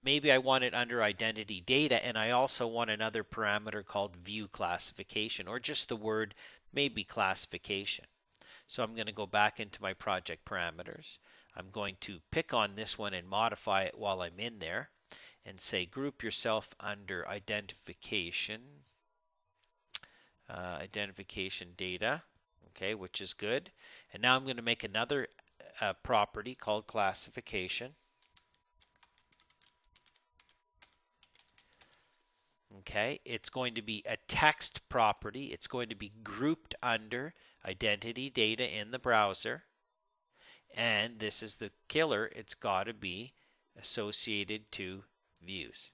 maybe I want it under identity data, and I also want another parameter called view classification, or just the word maybe classification. So I'm going to go back into my project parameters. I'm going to pick on this one and modify it while I'm in there and say group yourself under identification, identification data, okay, which is good. And now I'm going to make another property called classification. Okay, it's going to be a text property. It's going to be grouped under identity data in the browser. And this is the killer. It's got to be associated to views.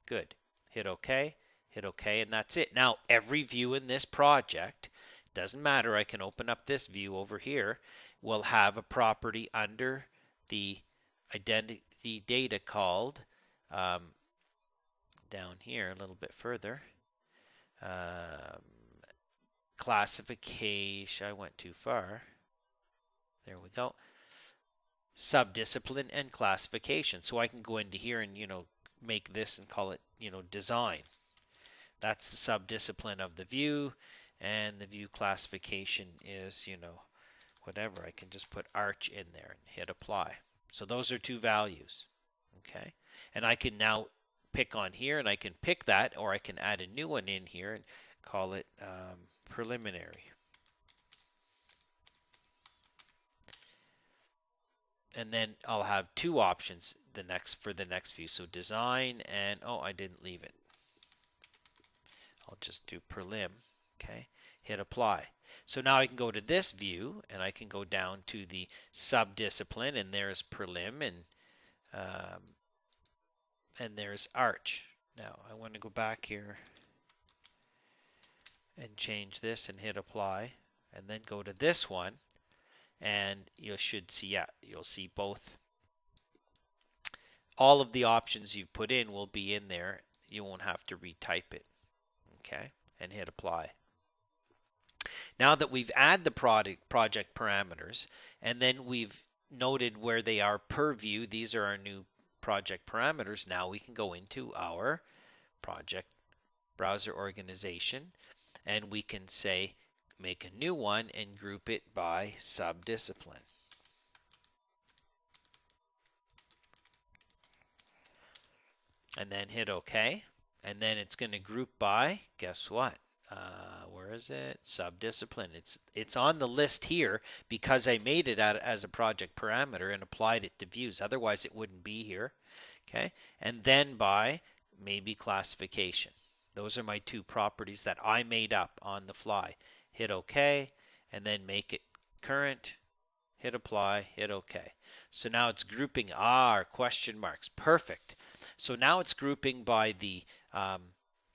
Good. Hit OK. Hit OK, and that's it. Now, every view in this project, doesn't matter, I can open up this view over here, will have a property under the identity data called down here a little bit further. Classification, I went too far. There we go. Subdiscipline and classification. So I can go into here and, make this and call it, design. That's the subdiscipline of the view, and the view classification is, whatever. I can just put arch in there and hit apply. So those are two values. Okay. And I can now pick on here, and I can pick that, or I can add a new one in here and call it preliminary. And then I'll have two options for the next view. So design and, oh, I didn't leave it. I'll just do prelim. Okay, hit apply. So now I can go to this view, and I can go down to the subdiscipline, and there's prelim, and there's arch. Now I want to go back here and change this and hit apply, and then go to this one, and you should see, yeah, you'll see both. All of the options you've put in will be in there. You won't have to retype it. Okay, and hit apply. Now that we've added the project parameters, and then we've noted where they are per view, these are our new project parameters. Now we can go into our project browser organization, and we can say make a new one and group it by subdiscipline. And then hit OK. And then it's going to group by, guess what? Where is it? Subdiscipline. It's on the list here because I made it as a project parameter and applied it to views. Otherwise, it wouldn't be here. Okay, and then by maybe classification. Those are my two properties that I made up on the fly. Hit OK, and then make it current. Hit apply. Hit OK. So now it's grouping our question marks. Perfect. So now it's grouping by the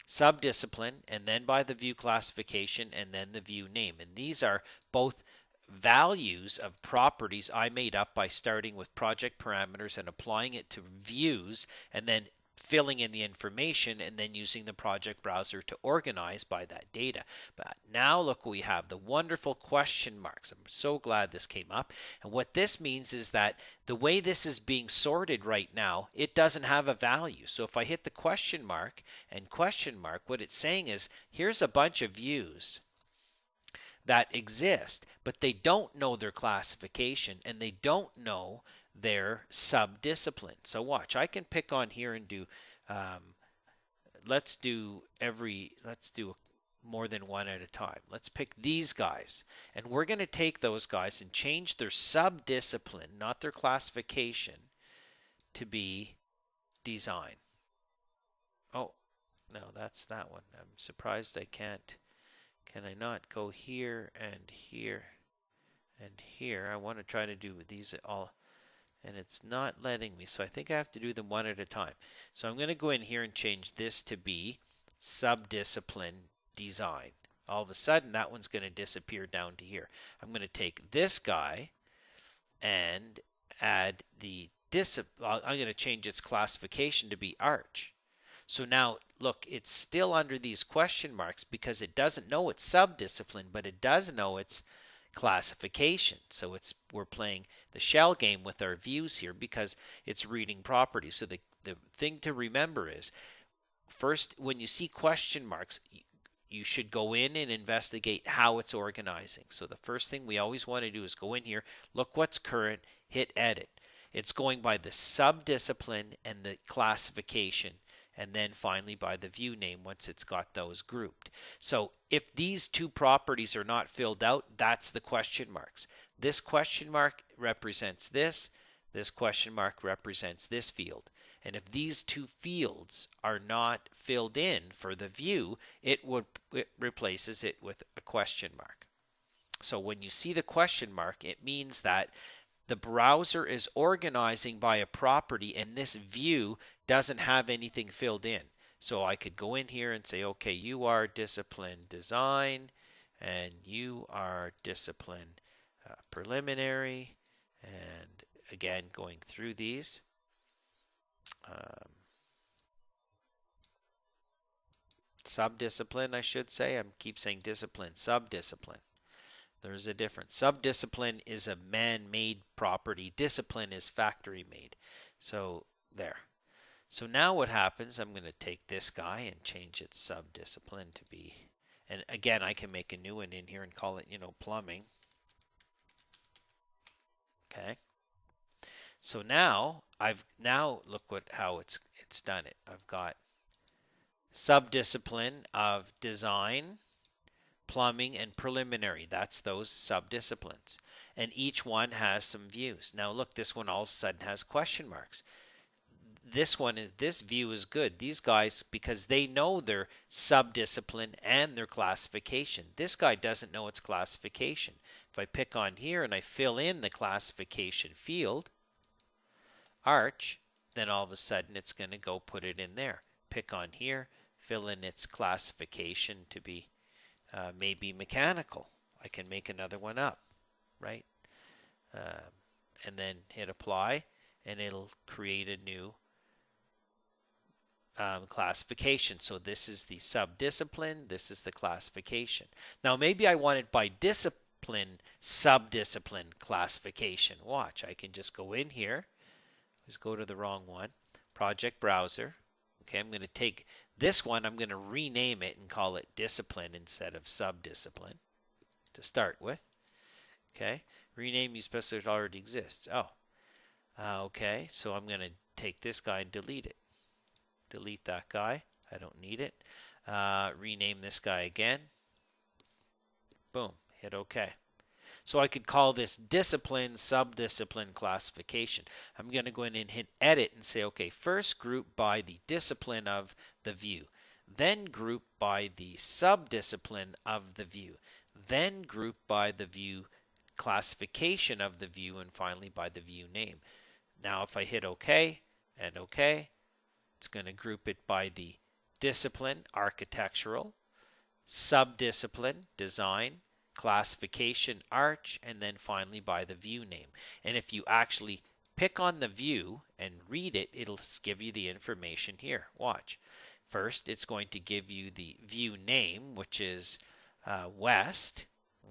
subdiscipline, and then by the view classification, and then the view name. And these are both values of properties I made up by starting with project parameters and applying it to views, and then filling in the information, and then using the project browser to organize by that data. But now look what we have, the wonderful question marks. I'm so glad this came up. And what this means is that the way this is being sorted right now, it doesn't have a value. So if I hit the question mark and question mark, what it's saying is here's a bunch of views that exist, but they don't know their classification, and they don't know their subdiscipline. So watch, I can pick on here and do, let's do more than one at a time. Let's pick these guys, and we're going to take those guys and change their subdiscipline, not their classification, to be design. Oh, no, that's that one. I'm surprised I can't. Can I not go here and here and here? I want to try to do these all, and it's not letting me. So I think I have to do them one at a time. So I'm going to go in here and change this to be subdiscipline design. All of a sudden, that one's going to disappear down to here. I'm going to take this guy and add the I'm going to change its classification to be arch. So now, look, it's still under these question marks because it doesn't know its subdiscipline, but it does know its classification. So we're playing the shell game with our views here because it's reading properties. So the thing to remember is, first, when you see question marks, you should go in and investigate how it's organizing. So the first thing we always want to do is go in here, look what's current, hit edit. It's going by the subdiscipline and the classification, and then finally by the view name once it's got those grouped. So if these two properties are not filled out, that's the question marks. This question mark represents this. This question mark represents this field. And if these two fields are not filled in for the view, it replaces it with a question mark. So when you see the question mark, it means that the browser is organizing by a property and this view doesn't have anything filled in. So I could go in here and say, okay, you are discipline design and you are discipline preliminary. And again, going through these. Subdiscipline, I should say. I keep saying discipline. Subdiscipline. There's a difference. Subdiscipline is a man-made property. Discipline is factory-made. So there. So now what happens, I'm going to take this guy and change its subdiscipline to be, and again, I can make a new one in here and call it, plumbing. Okay. So now look how it's done it. I've got subdiscipline of design, plumbing, and preliminary. That's those subdisciplines. And each one has some views. Now look, this one all of a sudden has question marks. This view is good. These guys, because they know their subdiscipline and their classification. This guy doesn't know its classification. If I pick on here and I fill in the classification field, arch, then all of a sudden it's going to go put it in there. Pick on here, fill in its classification to be maybe mechanical. I can make another one up, right? And then hit apply, and it'll create a new classification. So this is the subdiscipline, this is the classification. Now maybe I want it by discipline, subdiscipline classification. Watch, I can just go in here. Let's go to the wrong one. Project browser. Okay, I'm going to take this one, I'm going to rename it and call it discipline instead of subdiscipline to start with. Okay, rename you specify it already exists. Oh, okay, so I'm going to take this guy and delete it. Delete that guy. I don't need it. Rename this guy again. Boom, hit OK. So I could call this discipline, subdiscipline classification. I'm going to go in and hit edit and say, okay, first group by the discipline of the view, then group by the subdiscipline of the view, then group by the view classification of the view, and finally by the view name. Now if I hit OK and OK, it's going to group it by the discipline, architectural, subdiscipline, design, classification, arch, and then finally by the view name. And if you actually pick on the view and read it, it'll give you the information here. Watch. First, it's going to give you the view name, which is west.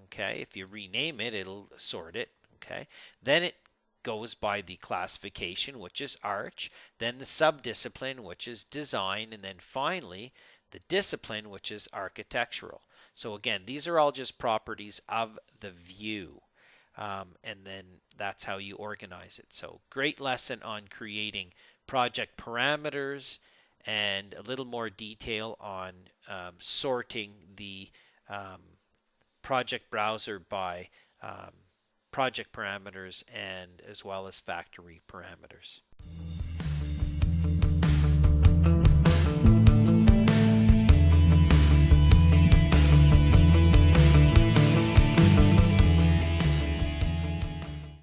Okay, if you rename it, it'll sort it. Okay, then it goes by the classification, which is arch, then the subdiscipline, which is design, and then finally the discipline, which is architectural. So again, these are all just properties of the view, and then that's how you organize it. So great lesson on creating project parameters and a little more detail on sorting the project browser by project parameters and as well as factory parameters.